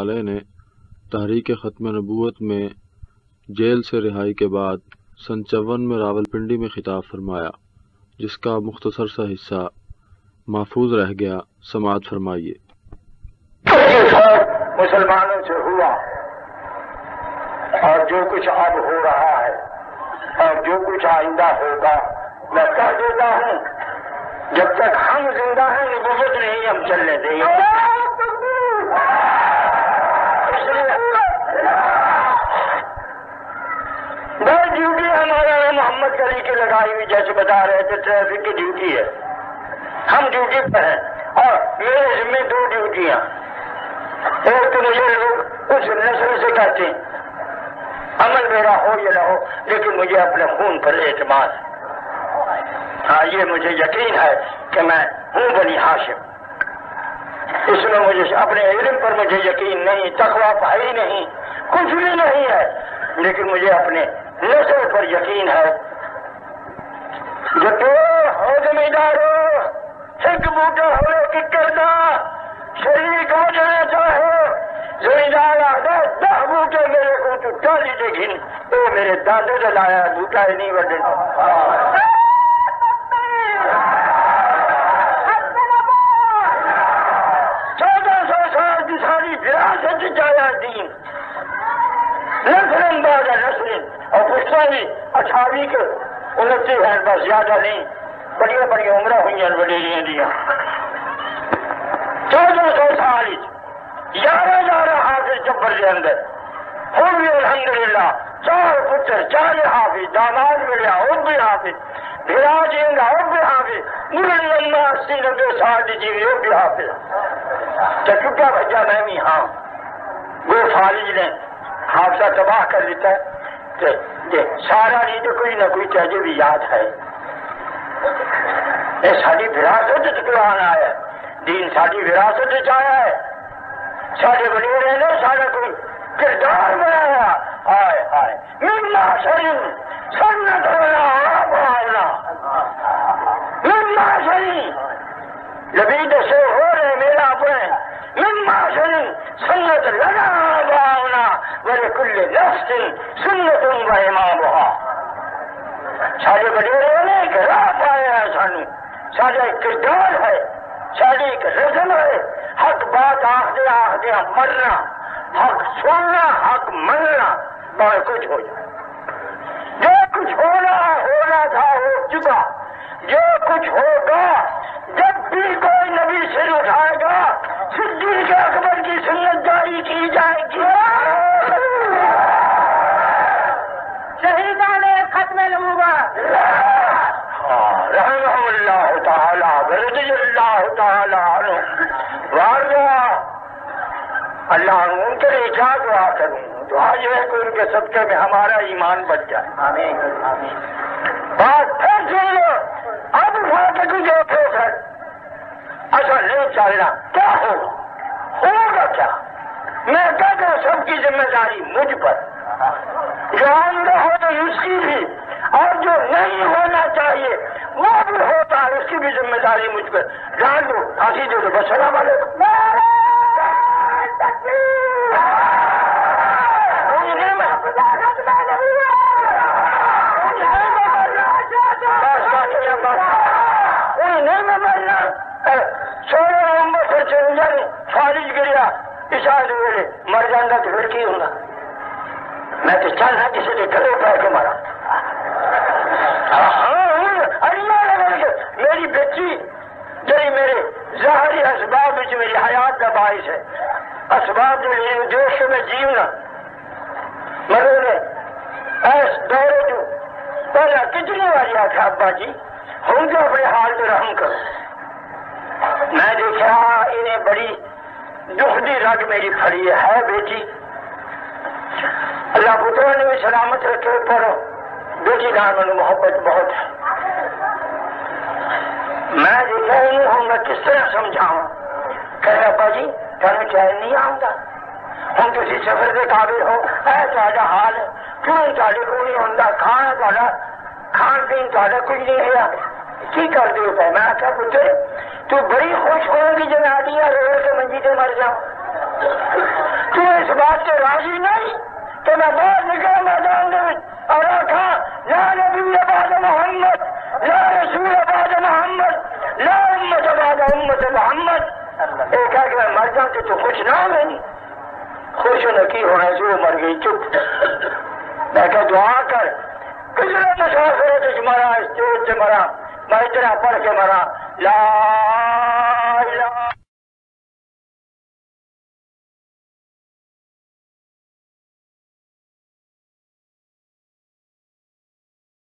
علیہ نے تحریک ختم نبوت میں جیل سے رہائی کے بعد سن 54 میں راولپنڈی میں خطاب فرمایا، جس کا مختصر سا حصہ محفوظ رہ گیا، سماعت فرمائیے۔ مسلمانوں سے ہوا اور جو کچھ اب ہو رہا ہے اور جو کچھ آئندہ ہوگا، میں کہہ دیتا ہوں جب تک ہم زندہ ہیں نبوت نہیں ہم چلنے دیں گے۔ بس ڈیوٹی ہمارا محمد علی کی لگائی ہوئی، جیسے بتا رہے تھے ٹریفک کی ڈیوٹی ہے، ہم ڈیوٹی پر ہیں اور میرے ذمہ 2 ڈیوٹیاں، ایک تو مجھے لوگ اس نسل سے کہتے ہیں عمل میرا ہو یا نہ ہو لیکن مجھے اپنے خون پر اعتماد ہے، ہاں یہ مجھے یقین ہے کہ میں ہوں بنی ہاشم، اس میں مجھے اپنے علم پر مجھے یقین نہیں، تقویٰ ہی نہیں، کچھ بھی نہیں ہے، لیکن مجھے اپنے نسل پر یقین ہے۔ جب ہو زمیندارو ایک بوٹا ہو کہ کرنا شریک ہو جانا چاہو، زمیندار آگے 10 بوٹے میرے کو تو ڈالی دے گھن، تو میرے دادے سے لایا بوٹا ہی نہیں بڑھنے۔ 1400 سال کی ساری وراثت چاہیا دین، نسل بعد نسل، اور پشتا بھی 28 کے 29 ہیں، بس زیادہ نہیں، بڑی بڑی عمریں ہوئی ہیں وڈیریاں دیا۔ 1400 سال 11 حافظ جبر کے اندر ہوں بھی الحمدللہ، 4 پتر 4 حافظ، داماد ملیا وہ بھی حافظ، بھرا جیں گا وہ بھی حافظ، مرن لمبا 80-90 سال کی جیوی وہ بھی حافظ۔ تو چکا بھجا میں بھی ہاں، وہ فالج نے حافظہ تباہ کر دیتا ہے کہ سارا نہیں تو کوئی نہ کوئی تجھے بھی یاد ہے۔ یہ ساری وراثت قرآن آیا، دین ساری وراثت چاہیا ہے، سارے وڈیرے نے سارا کوئی کردار بنایا۔ ہائے ہائے مما شرین سنت ہونا آباؤنا، مما شرین لبید سے ہو رہے میرا اپنے، مما شرین سنت لنا آباؤنا ولکل نفس سنت و امامها۔ سارے وڈیرے نے ایک راہ پایا ہے، سانو سارا ایک کردار ہے، ساری ایک رسم ہے، حق بات آخدے آخدے مرنا، حق سننا، حق مننا، اور کچھ ہو جائے، جو کچھ ہونا تھا ہو چکا، جو کچھ ہوگا، جب بھی کوئی نبی سر اٹھائے گا صدیق اکبر کی سنت جاری کی جائے گی۔ شہیدان ختم نبوت رحمہ اللہ تعالی ورضی اللہ تعالی عنہ وارضا۔ اللہ ان کے لیے کیا دعا کروں، دعا یہ ہے کہ ان کے صدقے میں ہمارا ایمان بچ جائے۔ آمین آمین۔ بات پھر سن لو، اب اٹھا کے تجھے اٹھو کر ایسا نہیں چلنا، کیا ہوگا کیا؟ میں کہتا ہوں سب کی ذمہ داری مجھ پر، جو آئندہ ہو تو اس کی بھی، اور جو نہیں ہونا چاہیے وہ بھی ہوتا ہے اس کی بھی ذمہ داری مجھ پر ڈال دو، پھانسی دے دو، بس السلام علیکم۔ فارج گریا اشارے ویلے مر جانا تو پھر کی ہوگا؟ میں تو چلنا کسی کے گلے پہ کے مرا۔ میری بچی جی میرے ظاہری اسباب میری حیات کا باعث ہے، اسباب جو جوش میں جیونا مرے نے ایس دورے جو پہلا کتنی باری آخر ابا جی ہوں تو اپنے حال میں رحم کرو۔ میں دیکھا انہیں بڑی دکھ دی رگ میری پھڑی ہے بیٹی، اللہ پتر نے بھی سلامت رکھے، پر بیٹی نام میں محبت بہت ہے۔ میں دیکھا ہوں میں کس طرح سمجھاؤں، کہ ابا جی تمہیں چین نہیں آؤں ہوں تھی سفر کے قابل ہو، تا حال کیوں تے کو نہیں ہوتا، کھانا تا کھان پین تا کچھ نہیں ہے، کی کر دے پہ؟ میں آخیا پتر تو بڑی خوش ہوگی جب آدیاں رو کے منجی سے مر جاؤ، بات سے راضی نہیں کہ میں باہر نکلا میدان میں اور آخا لا نبی بعد محمد، لا رسول بعد محمد، لا امت بعد امت محمد۔ ایک ہے کہ میں مر جاتی تو خوش نہ ہو گئی، خوش ہونے کی ہونا جو مر گئی چپ۔ میں کہ دعا کر، کتنے مسافر تجھ مرا، اسٹیج سے مرا، میں اتنا پڑھ کے مرا لا الہ